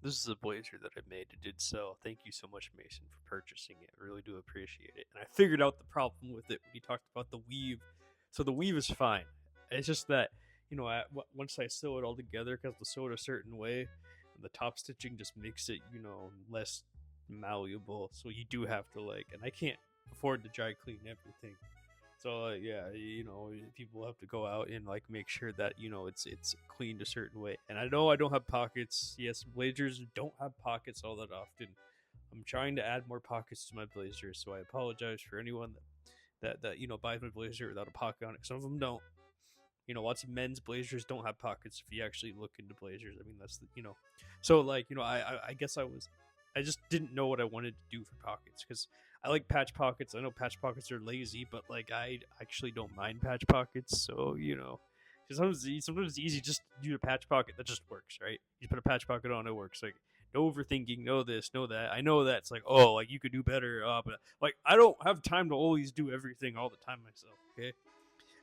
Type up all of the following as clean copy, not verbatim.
This is a blazer that I made. It did sell. Thank you so much, Mason, for purchasing it. I really do appreciate it. And I figured out the problem with it when he talked about the weave. So the weave is fine. It's just that, once I sew it all together, because to sew it a certain way, the top stitching just makes it, less malleable. So you do have to, and I can't afford to dry clean everything. So yeah, people have to go out and make sure that it's cleaned a certain way. And I know I don't have pockets. Yes, blazers don't have pockets all that often. I'm trying to add more pockets to my blazers, so I apologize for anyone that buys my blazer without a pocket on it. Some of them don't. Lots of men's blazers don't have pockets. If you actually look into blazers, I mean that's So I guess I just didn't know what I wanted to do for pockets because I like patch pockets. I know patch pockets are lazy, but I actually don't mind patch pockets. So sometimes it's easy just to do a patch pocket that just works, right? You put a patch pocket on, it works. No overthinking, no this, no that. I know that it's you could do better, but I don't have time to always do everything all the time myself. Okay.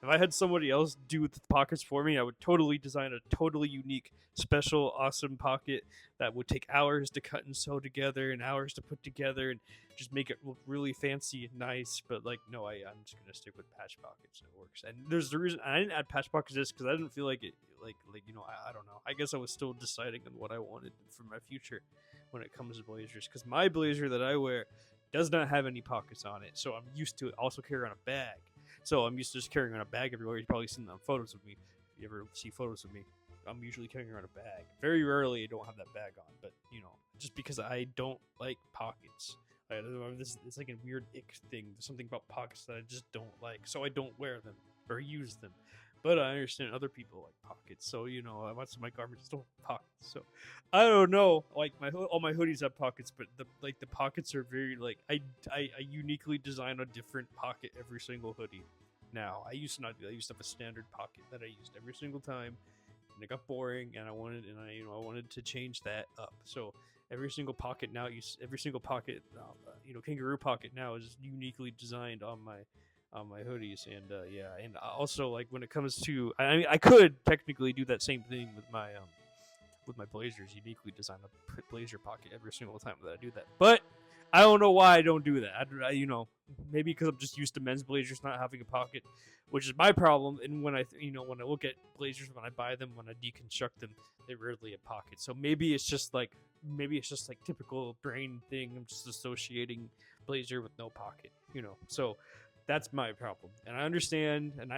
If I had somebody else do the pockets for me, I would totally design a totally unique, special, awesome pocket that would take hours to cut and sew together and hours to put together and just make it look really fancy and nice. But no, I'm just gonna stick with patch pockets. It works. And there's the reason I didn't add patch pockets just because I didn't feel like it. I don't know. I guess I was still deciding on what I wanted for my future when it comes to blazers. Because my blazer that I wear does not have any pockets on it, so I'm used to it. Also carry on a bag. So I'm used to just carrying around a bag everywhere. You've probably seen that on photos of me. If you ever see photos of me, I'm usually carrying around a bag. Very rarely I don't have that bag on, but just because I don't like pockets. It's like a weird ick thing. There's something about pockets that I just don't like, so I don't wear them or use them. But I understand other people like pockets, so lots of my garments don't have pockets. So I don't know. All my hoodies have pockets, but the pockets are very I uniquely design a different pocket every single hoodie. Now I used to not do that. I used to have a standard pocket that I used every single time, and it got boring. And I wanted to change that up. So every single pocket now, kangaroo pocket now is uniquely designed on my hoodies. And and also when it comes to I could technically do that same thing with my blazers, uniquely design a blazer pocket every single time that I do that, but I don't know why I don't do that. Maybe because I'm just used to men's blazers not having a pocket, which is my problem. And when I look at blazers, when I buy them, when I deconstruct them, they rarely have pockets. So maybe it's just typical brain thing. I'm just associating blazer with no pocket, So that's my problem, and I understand. And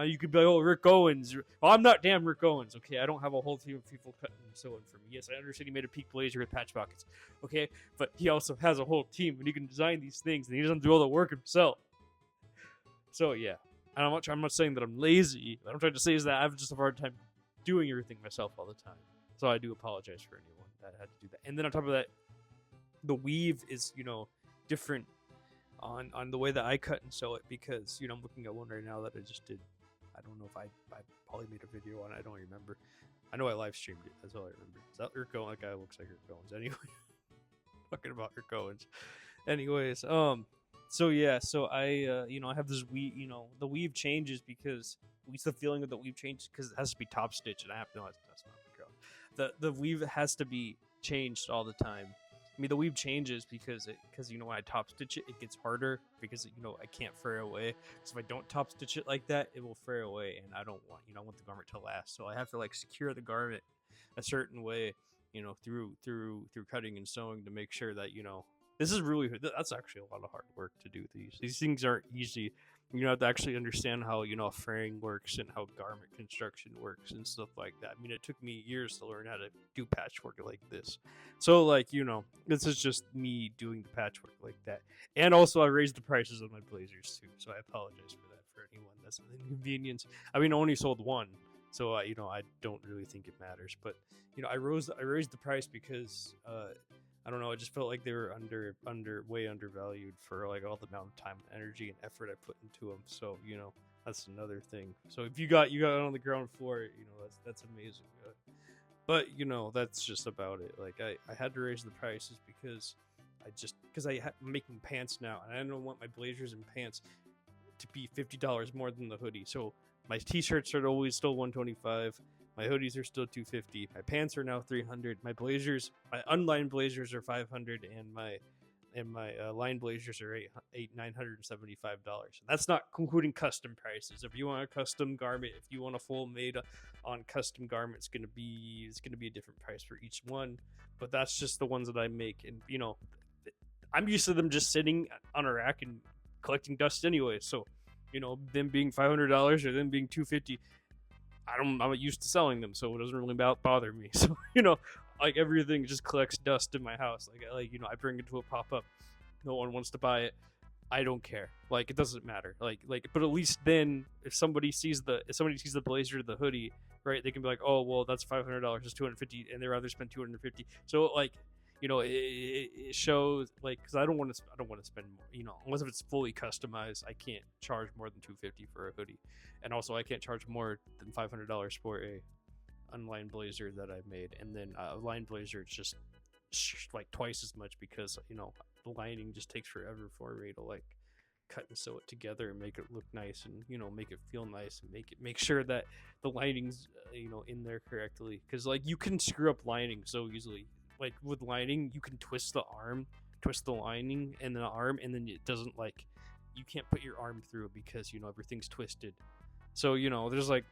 you could be like, "Oh, Rick Owens." Well, I'm not damn Rick Owens, okay? I don't have a whole team of people cutting and sewing for me. Yes, I understand he made a peak blazer with patch pockets, okay? But he also has a whole team, and he can design these things, and he doesn't do all the work himself. So yeah, I'm not saying that I'm lazy. What I'm trying to say is that I have just a hard time doing everything myself all the time. So I do apologize for anyone that had to do that. And then on top of that, the weave is different on the way that I cut and sew it, because I'm looking at one right now that I just did. I don't know if I probably made a video on it. I don't remember. I know I live streamed it. That's all I remember. Is that Rick Owens? That guy looks like Rick Owens. Anyway, talking about Rick Owens. Anyways, so yeah, so I I have this weave. The weave changes because at least the feeling of the weave changes because it has to be top stitch, and I have no. That's not the weave has to be changed all the time. I mean, the weave changes because when I top stitch it, it gets harder because I can't fray away. So if I don't top stitch it like that, it will fray away, and I don't want I want the garment to last. So I have to secure the garment a certain way, through cutting and sewing to make sure that this is really that's actually a lot of hard work to do these. These things aren't easy. You have to actually understand how fraying works and how garment construction works and stuff like that. I mean, it took me years to learn how to do patchwork like this. So this is just me doing the patchwork like that. And also I raised the prices of my blazers too. So I apologize for that for anyone that's an inconvenience. I mean, I only sold one, so I don't really think it matters. But I raised the price because I don't know. I just felt like they were way undervalued for all the amount of time, energy, and effort I put into them. So that's another thing. So if you got it on the ground floor, that's amazing. But that's just about it. I had to raise the prices because I'm making pants now, and I don't want my blazers and pants to be $50 more than the hoodie. So my t-shirts are always still $125. My hoodies are still 250. My pants are now 300. My blazers, my unlined blazers are 500, and my line blazers are $975. That's not including custom prices. If you want a custom garment, if you want a full made on custom garment, it's gonna be a different price for each one. But that's just the ones that I make, and I'm used to them just sitting on a rack and collecting dust anyway. So, them being $500 or them being $250, I'm not used to selling them, so it doesn't really bother me. So, like everything just collects dust in my house. I bring it to a pop up, no one wants to buy it. I don't care. Like, it doesn't matter. But at least then, if somebody sees the blazer or the hoodie, right, they can be like, oh well, that's $500, it's $250, and they'd rather spend $250. So it shows, like, because I don't want to spend more, unless if it's fully customized. I can't charge more than $250 for a hoodie, and also I can't charge more than $500 for a unlined blazer that I made. And then a lined blazer, it's just like twice as much, because the lining just takes forever for me to like cut and sew it together and make it look nice, and make it feel nice, and make sure that the lining's in there correctly, because like you can screw up lining so easily. Like with lining, you can twist the lining and the arm, and then it doesn't, like, you can't put your arm through it because everything's twisted. So there's like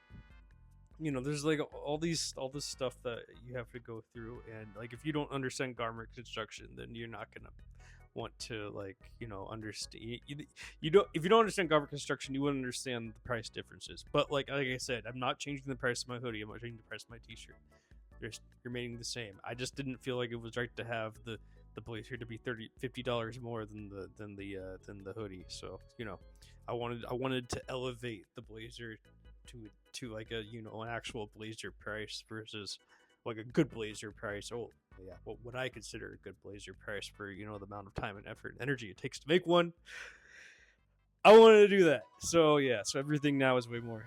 all this stuff that you have to go through, and like if you don't understand garment construction, then you're not gonna want to understand. If you don't understand garment construction, you wouldn't understand the price differences. But like I said, I'm not changing the price of my hoodie. I'm not changing the price of my t-shirt. They're remaining the same. I just didn't feel like it was right to have the blazer to be $50 more than the hoodie. So I wanted to elevate the blazer to like a an actual blazer price versus like a good blazer price. Oh yeah, what I consider a good blazer price for the amount of time and effort and energy it takes to make one. I wanted to do that. So yeah, so everything now is way more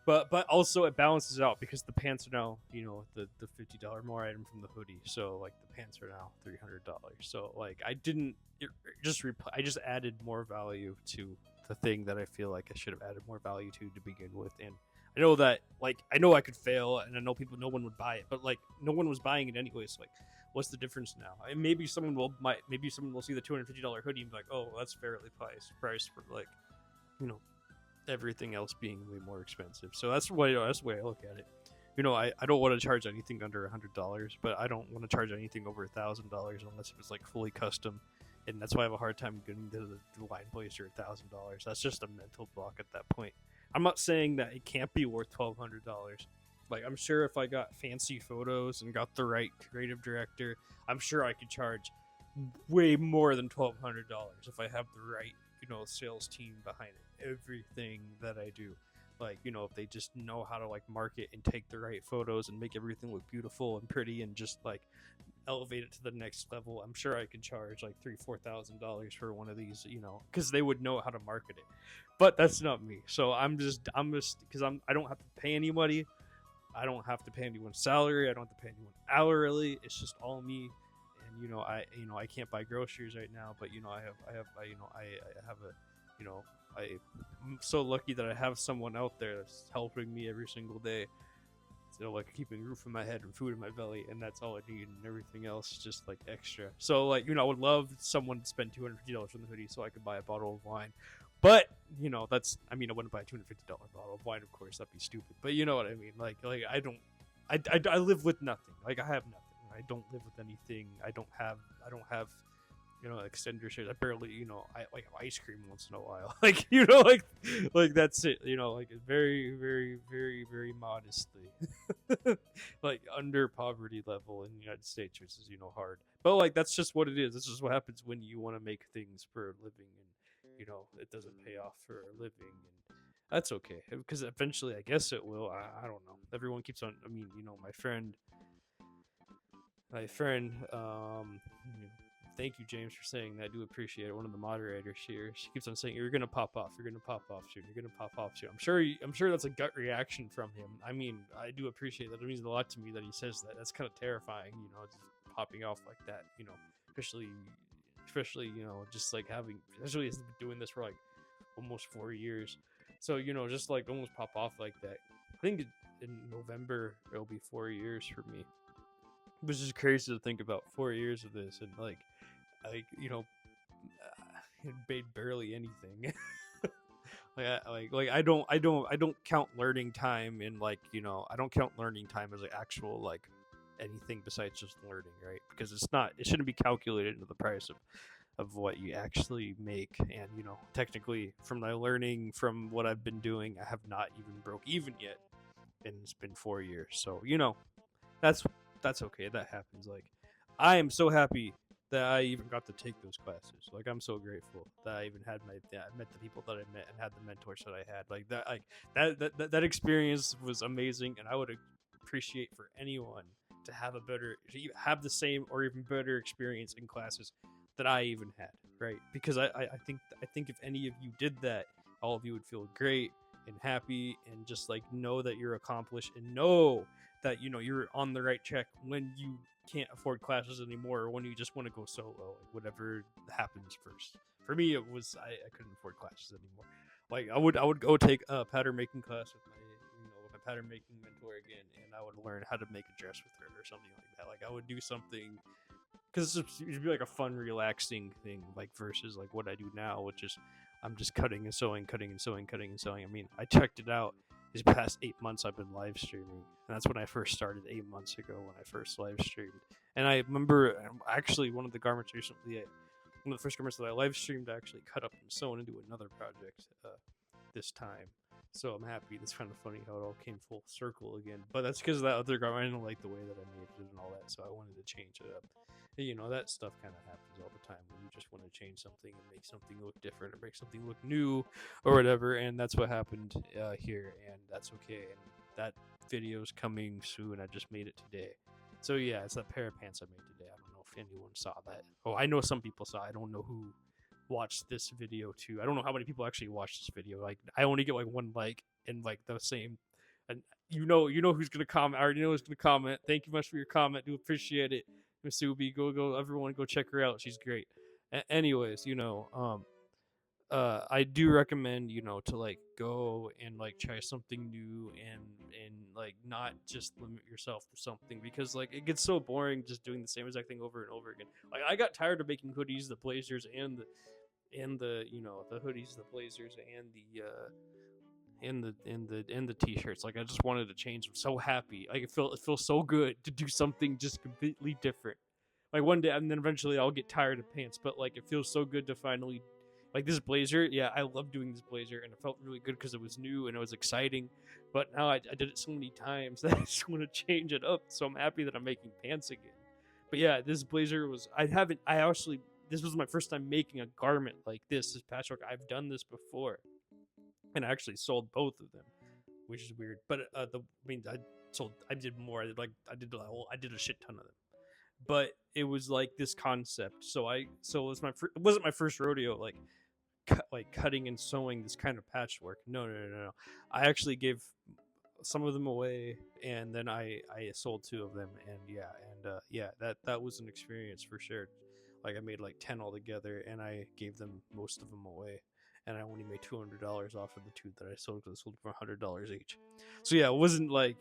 but also it balances out, because the pants are now the $50 more item from the hoodie. So like the pants are now $300. So like I just added more value to the thing that I feel like I should have added more value to begin with. And I know that I know I could fail, and I know no one would buy it, but like no one was buying it anyways. Like, what's the difference now? And maybe someone will see the $250 hoodie and be like, oh, that's fairly priced for like everything else being way more expensive. So that's the way I look at it. I don't want to charge anything under $100, but I don't want to charge anything over $1,000 unless it's like fully custom. And that's why I have a hard time getting the line blazer at $1,000. That's just a mental block at that point. I'm not saying that it can't be worth $1,200. Like, I'm sure if I got fancy photos and got the right creative director, I'm sure I could charge way more than $1,200 if I have the right sales team behind it. Everything that I do, like if they just know how to like market and take the right photos and make everything look beautiful and pretty and just like elevate it to the next level, I'm sure I could charge like $3,000-$4,000 for one of these, because they would know how to market it. But that's not me. So I'm just because I don't have to pay anybody. I don't have to pay anyone's salary. I don't have to pay anyone hourly. It's just all me. And I can't buy groceries right now, but I'm so lucky that I have someone out there that's helping me every single day. So like keeping a roof on my head and food in my belly, and that's all I need, and everything else just like extra. So like I would love someone to spend $250 on the hoodie so I could buy a bottle of wine. But I wouldn't buy a $250 bottle of wine, of course. That'd be stupid. But you know what I mean. Like I live with nothing. Like I have nothing. I don't live with anything. I don't have extender shit. I barely I like ice cream once in a while. like that's it. Like very very very very modestly, like under poverty level in the United States, which is hard. But like that's just what it is. This is what happens when you want to make things for a living, and it doesn't pay off for a living, and that's okay, because eventually I guess it will. I don't know. Everyone keeps on. My friend, thank you, James, for saying that. I do appreciate it. One of the moderators here, she keeps on saying, "You're gonna pop off. You're gonna pop off soon. You're gonna pop off soon." I'm sure that's a gut reaction from him. I mean, I do appreciate that. It means a lot to me that he says that. That's kind of terrifying, just popping off like that. Especially, just like especially as he's been doing this for like almost 4 years. So just like almost pop off like that. think in November it'll be 4 years for me, which is crazy to think about. 4 years of this, and like it made barely anything. I don't count learning time in I don't count learning time as like actual like anything besides just learning, right? Because it shouldn't be calculated into the price of what you actually make. And technically from my learning, from what I've been doing, I have not even broke even yet, and it's been 4 years. So that's that's okay. That happens. Like, I am so happy that I even got to take those classes. Like, I'm so grateful that I even had I met the people that I met and had the mentors that I had. That experience was amazing, and I would appreciate for anyone to have the same or even better experience in classes that I even had. Right? Because I think if any of you did that, all of you would feel great and happy, and just like know that you're accomplished, and know that you're on the right track when you can't afford classes anymore, or when you just want to go solo, like whatever happens first. For me, it was I couldn't afford classes anymore. Like, I would go take a pattern making class with my pattern making mentor again, and I would learn how to make a dress with her or something like that. Like, I would do something because it'd be like a fun, relaxing thing, like versus like what I do now, which is I'm just cutting and sewing, cutting and sewing, cutting and sewing. I mean, I checked it out. These past 8 months, I've been live streaming, and that's when I first started 8 months ago when I first live streamed. And I remember actually one of the garments recently, one of the first garments that I live streamed, I actually cut up and sewn into another project this time. So I'm happy. It's kind of funny how it all came full circle again. But that's because of that other garment. I didn't like the way that I made it and all that, so I wanted to change it up. That stuff kind of happens all the time when you just want to change something and make something look different or make something look new or whatever. And that's what happened here, and that's okay. And that video's coming soon. I just made it today. So yeah, it's that pair of pants I made today. I don't know if anyone saw that. Oh, I know some people saw. I don't know who watched this video too. I don't know how many people actually watched this video. Like, I only get like one like and like the same. And you know who's gonna comment. I already know who's gonna comment. Thank you much for your comment. Do appreciate it, Miss Ubi. Go, everyone, go check her out. She's great. Anyways, I do recommend to like go and like try something new, and like not just limit yourself to something, because like it gets so boring just doing the same exact thing over and over again. Like, I got tired of making hoodies, the blazers, and the the hoodies, the blazers, and the t-shirts. Like, I just wanted to change. I'm so happy. Like, it feels so good to do something just completely different. Like, one day, and then eventually I'll get tired of pants, but like it feels so good to finally, like, this blazer. Yeah, I love doing this blazer, and it felt really good because it was new and it was exciting. But now I did it so many times that I just want to change it up. So I'm happy that I'm making pants again. But yeah, this blazer was I actually this was my first time making a garment like this patchwork. I've done this before, and I actually sold both of them, which is weird. But I did more. I did a shit ton of them. But it was like this concept. So it was it wasn't my first rodeo, like cutting and sewing this kind of patchwork. No, no, no, no, no. I actually gave some of them away, and then I sold two of them, and yeah, that was an experience for sure. Like, I made like 10 altogether, and I gave them most of them away, and I only made $200 off of the two that I sold, because I sold for $100 each. So yeah, it wasn't like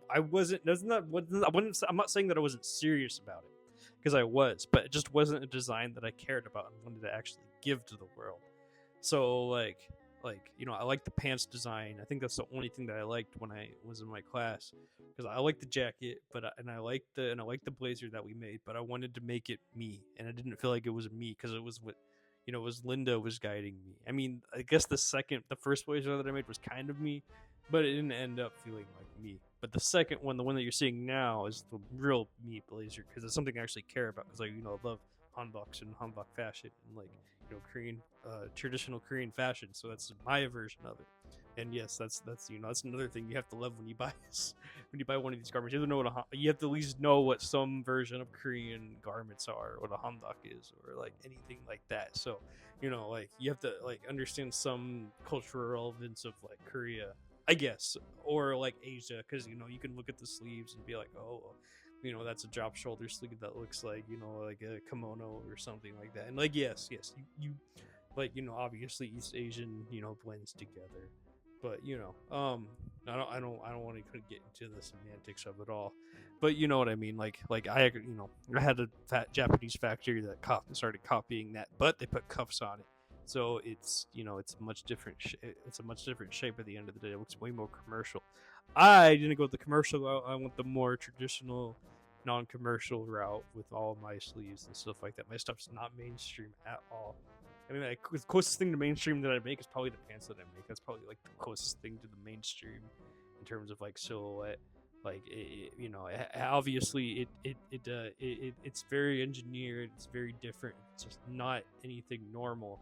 I wasn't. That's not. I wasn't. I'm not saying that I wasn't serious about it, because I was, but it just wasn't a design that I cared about and wanted to actually give to the world. So I like the pants design. I think that's the only thing that I liked when I was in my class, because I like the jacket, and I like the blazer that we made, but I wanted to make it me, and I didn't feel like it was me, because it was what it was Linda was guiding me. I mean, I guess the first blazer that I made was kind of me, but it didn't end up feeling like me. But the second one, the one that you're seeing now, is the real me blazer, because it's something I actually care about, because I love hanboks and hanbok fashion, and Korean traditional Korean fashion. So that's my version of it. And yes, that's another thing you have to love when you buy when you buy one of these garments. You have to know you have to at least know what some version of Korean garments are, what a hanbok is, or like anything like that. So like, you have to like understand some cultural relevance of like Korea, I guess, or like Asia, because you can look at the sleeves and be like, oh, that's a drop shoulder sleeve that looks like like a kimono or something like that. And like, yes, you like obviously East Asian blends together, but I don't want to get into the semantics of it all, but you know what I mean. Like I had a Japanese factory that started copying that, but they put cuffs on it, so it's much different. It's a much different shape at the end of the day. It looks way more commercial. I didn't go the commercial route. I went the more traditional, non-commercial route with all my sleeves and stuff like that. My stuff's not mainstream at all. I mean, like, the closest thing to mainstream that I make is probably the pants that I make. That's probably like the closest thing to the mainstream in terms of like silhouette. Like, obviously, it's very engineered. It's very different. It's just not anything normal.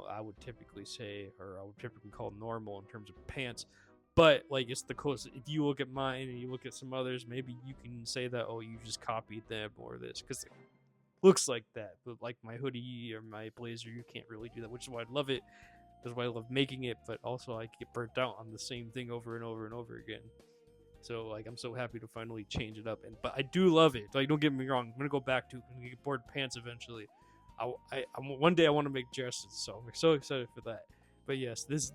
I would typically say, or I would typically call normal in terms of pants. But like, it's the closest. If you look at mine and you look at some others, maybe you can say that, oh, you just copied them or this, because looks like that. But like my hoodie or my blazer, you can't really do that, which is why I love it. That's why I love making it. But also, I get burnt out on the same thing over and over and over again. So like, I'm so happy to finally change it up. But I do love it. Like, don't get me wrong. I'm gonna go back to get board pants eventually. One day I want to make dresses, so I'm so excited for that. But yes, this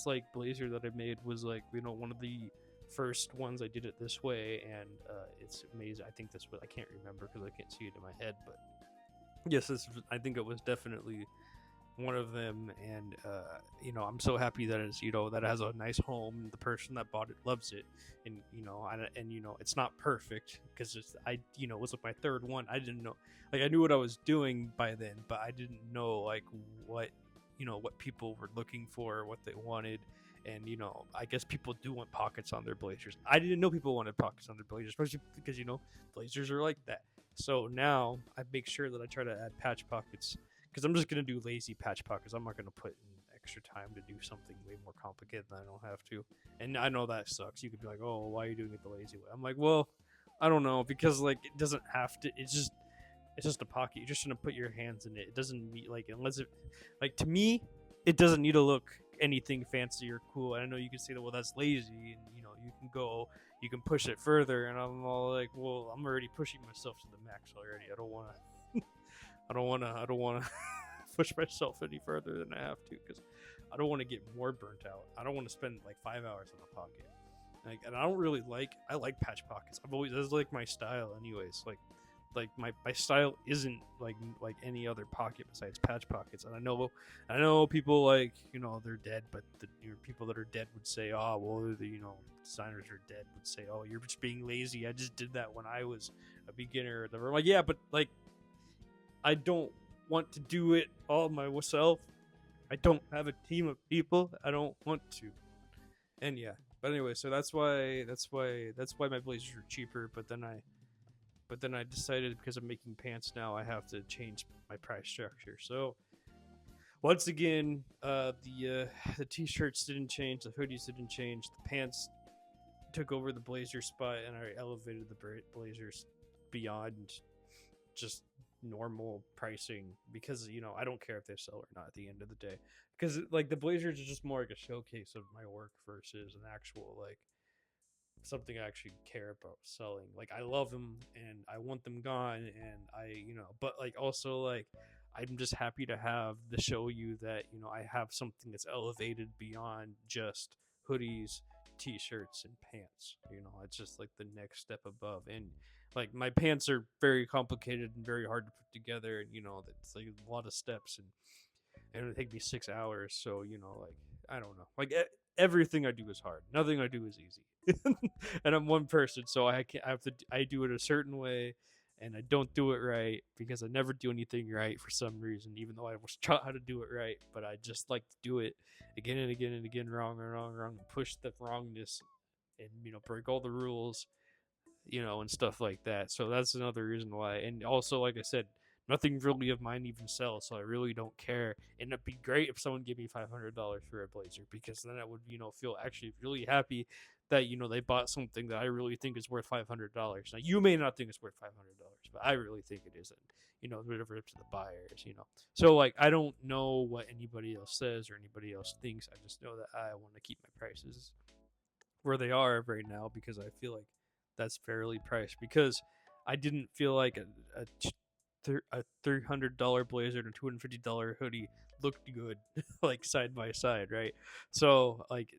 like blazer that I made was like one of the first ones I did it this way, and it's amazing. I think this was, I can't remember because I can't see it in my head, but yes, I think it was definitely one of them. And I'm so happy that that it has a nice home, and the person that bought it loves it. And it's not perfect because it was like my third one. I didn't know, like, I knew what I was doing by then, but I didn't know like what people were looking for, what they wanted. And I guess people do want pockets on their blazers. I didn't know people wanted pockets on their blazers, especially because blazers are like that. So now I make sure that I try to add patch pockets, because I'm just gonna do lazy patch pockets. I'm not gonna put in extra time to do something way more complicated than I don't have to. And I know that sucks. You could be like, oh, why are you doing it the lazy way? I'm like, well, I don't know, because like, it doesn't have to. It's just a pocket. You're just gonna put your hands in it. It doesn't need, like, unless it, like, to me, it doesn't need to look anything fancy or cool. And I know you can say that, well, that's lazy, and you can push it further. And I'm all like, well, I'm already pushing myself to the max already. I don't want to push myself any further than I have to, because I don't want to get more burnt out. I don't want to spend like 5 hours on a pocket. Like, and I don't really I like patch pockets. That's like my style anyways. Like my style isn't like any other pocket besides patch pockets. And I know people, like, they're dead, but the people that are dead would say, oh, well, designers are dead, would say, oh, you're just being lazy. I just did that when I was a beginner. I'm like, yeah, but like, I don't want to do it all myself. I don't have a team of people. I don't want to. And yeah, but anyway, so that's why my blazers are cheaper. But then I decided, because I'm making pants now, I have to change my price structure. So once again, the t-shirts didn't change, the hoodies didn't change, the pants took over the blazer spot, and I elevated the blazers beyond just normal pricing, because I don't care if they sell or not at the end of the day, because like, the blazers are just more like a showcase of my work versus an actual, like, something I actually care about selling. Like, I love them and I want them gone, and but like, also, like, I'm just happy to have to show you that I have something that's elevated beyond just hoodies, t-shirts, and pants. It's just like the next step above. And like, my pants are very complicated and very hard to put together, and it's like a lot of steps, and it would take me 6 hours. So like, I don't know, like, everything I do is hard. Nothing I do is easy. And I'm one person, so I do it a certain way, and I don't do it right because I never do anything right for some reason, even though I was taught how to do it right. But I just like to do it again and again and again, wrong and wrong and wrong, push the wrongness, and break all the rules, and stuff like that. So that's another reason why. And also, like I said, nothing really of mine even sells, so I really don't care. And it'd be great if someone gave me $500 for a blazer, because then I would, feel actually really happy that they bought something that I really think is worth $500. Now, you may not think it's worth $500, but I really think it is. And whatever, up to the buyers. So like, I don't know what anybody else says or anybody else thinks. I just know that I want to keep my prices where they are right now, because I feel like that's fairly priced, because I didn't feel like a $300 blazer and a $250 hoodie looked good like side by side, right? So like,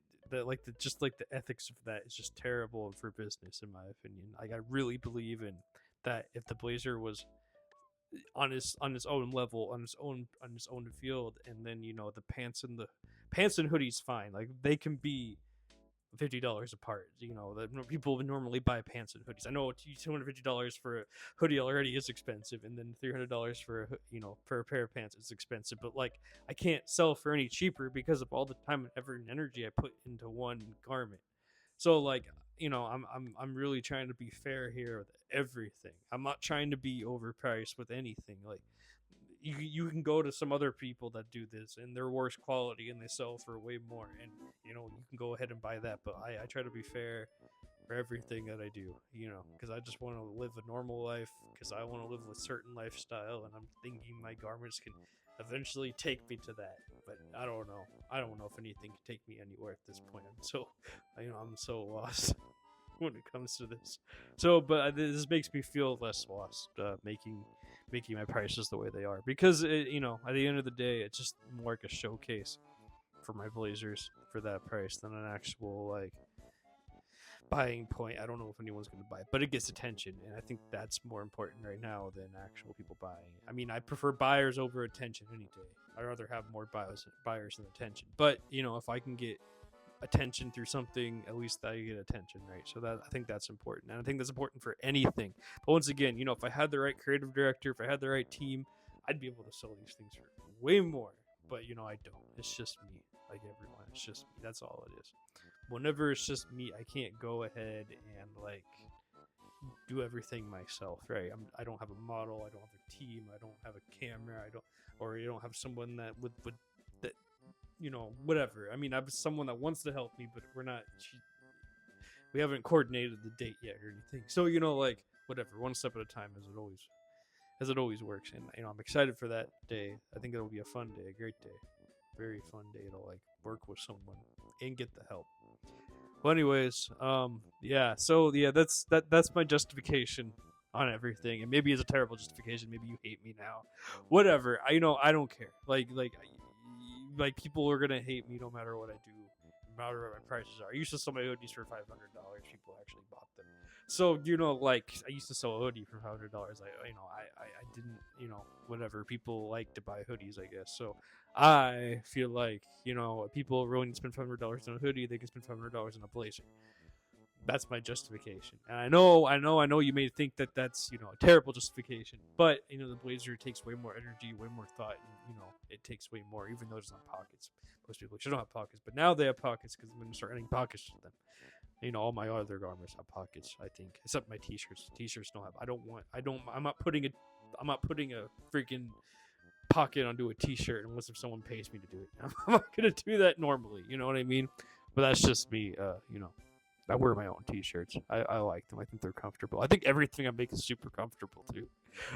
just like the ethics of that is just terrible for business, in my opinion. Like I really believe in that if the blazer was on his own level, on his own field, and then the pants and hoodies fine, like they can be $50 apart. That people would normally buy pants and hoodies. I know $250 for a hoodie already is expensive, and then $300 for for a pair of pants is expensive. But like, I can't sell for any cheaper because of all the time and effort and energy I put into one garment. So like, I'm really trying to be fair here with everything. I'm not trying to be overpriced with anything. Like, you can go to some other people that do this and they're worse quality and they sell for way more, and you can go ahead and buy that. But I try to be fair for everything that I do, because I just want to live a normal life, because I want to live a certain lifestyle, and I'm thinking my garments can eventually take me to that. But I don't know if anything can take me anywhere at this point. I'm so lost when it comes to this. So, but this makes me feel less lost, making my prices the way they are, because at the end of the day, it's just more like a showcase for my blazers for that price than an actual like buying point. I don't know if anyone's going to buy it, but it gets attention, and I think that's more important right now than actual people buying. I mean, I prefer buyers over attention any day. I'd rather have more buyers than attention. But if I can get attention through something, at least I get attention, right? So that I think that's important, and I think that's important for anything. But once again, if I had the right creative director, if I had the right team, I'd be able to sell these things for way more. But I don't. It's just me, like everyone. It's just me. That's all it is. Whenever it's just me, I can't go ahead and like do everything myself, right? I don't have a model, I don't have a team, I don't have a camera, you don't have someone that would that whatever. I mean, I have someone that wants to help me, but we haven't coordinated the date yet or anything. So like whatever, one step at a time, as it always works. And I'm excited for that day. I think it'll be a fun day, a great day, very fun day to like work with someone and get the help. Well, anyways, that's my justification on everything, and maybe it's a terrible justification. Maybe you hate me now, whatever. I don't care. Like people are gonna hate me no matter what I do, no matter what my prices are. I used to sell my hoodies for $500. People actually bought them. So like I used to sell a hoodie for $500. I didn't whatever. People like to buy hoodies, I guess. So I feel like people are willing to spend $500 on a hoodie, they can spend $500 on a blazer. That's my justification. And I know you may think that that's a terrible justification, but the blazer takes way more energy, way more thought, and it takes way more, even though it's not pockets. Most people should don't have pockets, but now they have pockets because I'm going to start adding pockets to them. All my other garments have pockets, I think, except my t-shirts. T-shirts don't have. I'm not putting a freaking pocket onto a t-shirt unless if someone pays me to do it. I'm not gonna do that normally. You know what I mean? But that's just me. I wear my own t-shirts. I like them. I think they're comfortable. I think everything I make is super comfortable too.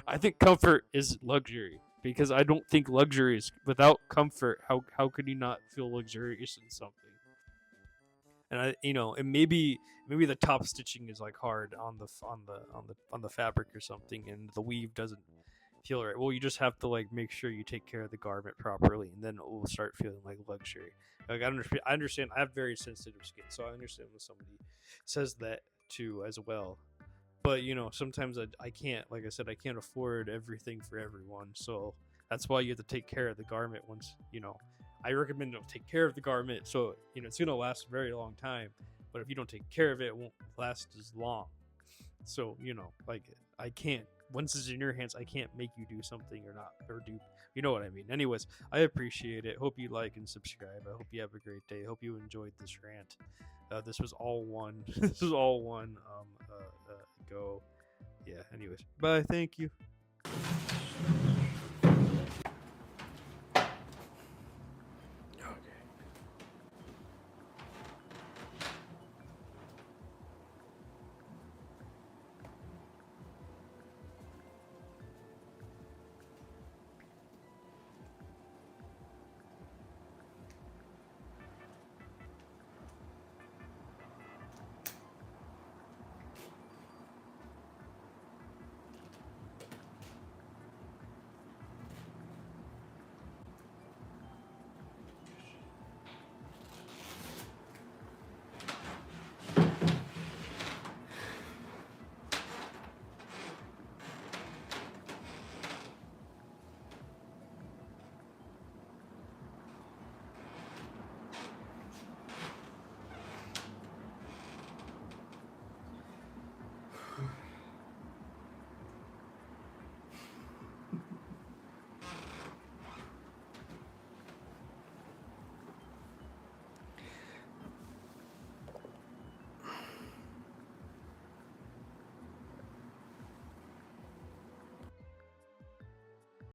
I think comfort is luxury, because I don't think luxury is without comfort. How could you not feel luxurious in something? And and maybe the top stitching is like hard on the fabric or something, and the weave doesn't feel right. Well, you just have to like make sure you take care of the garment properly, and then it will start feeling like luxury. Like I understand. I have very sensitive skin, so I understand when somebody says that too as well. But sometimes I can't. Like I said, I can't afford everything for everyone. So that's why you have to take care of the garment once. I recommend to take care of the garment, so it's gonna last a very long time. But if you don't take care of it, it won't last as long. So like I can't. Once it's in your hands, I can't make you do something or do. You know what I mean? Anyways, I appreciate it. Hope you like and subscribe. I hope you have a great day. Hope you enjoyed this rant. This was all one. This was all one. Go. Yeah. Anyways, bye. Thank you.